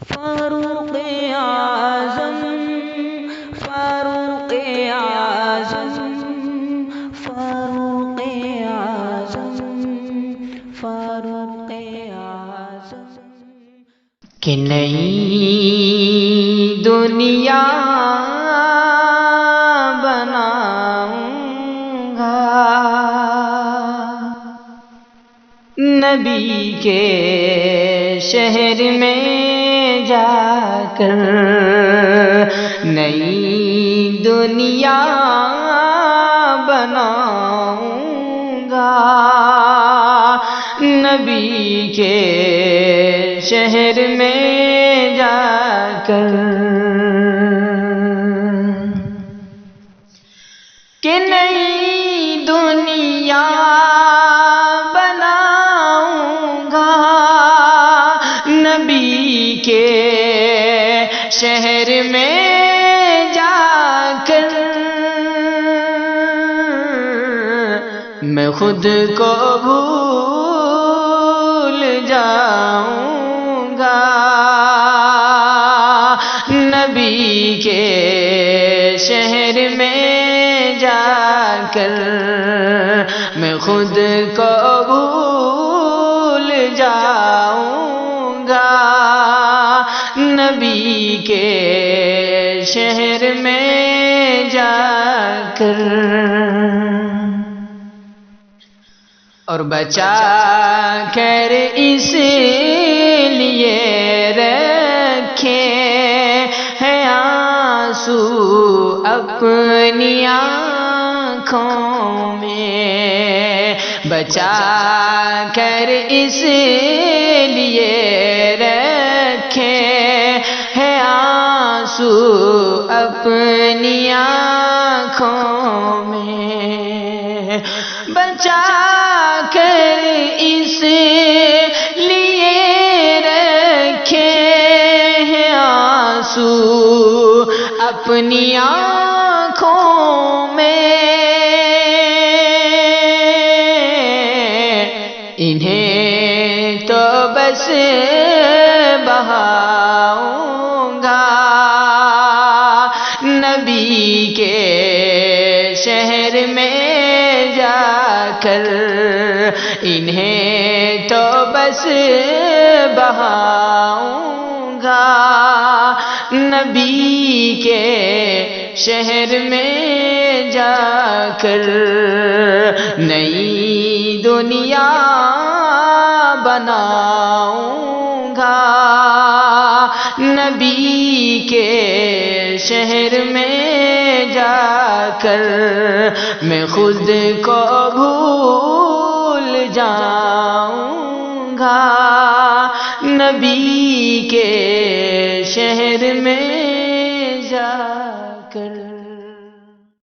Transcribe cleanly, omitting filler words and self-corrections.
فاروق اعظم فاروق اعظم فاروق اعظم فاروق اعظم کہ نئی دنیا بناؤں گا نبی کے شہر میں جا کر نئی دنیا بناؤں گا نبی کے شہر میں جا کر کہ نئی دنیا بناؤں گا نبی کے شہر میں جا کر میں خود کو بھول جاؤں گا نبی کے شہر میں جا کر میں خود کو بھول جاؤں گا نبی کے شہر میں جا کر اور بچا کر اس لیے رکھے ہیں آنسو اپنی آنکھوں میں بچا کر اس لیے رکھے ہیں آنسو اپنی آنکھوں میں بچا کر اس لیے رکھے ہیں آنسو اپنی آنکھوں میں انہیں تو بس بہاؤں گا نبی کے شہر میں جا کر انہیں تو بس بہاؤں گا نبی کے شہر میں جا کر نئی دنیا بناؤں گا نبی کے شہر میں جا کر میں خود کو بھول جاؤں گا نبی کے شہر میں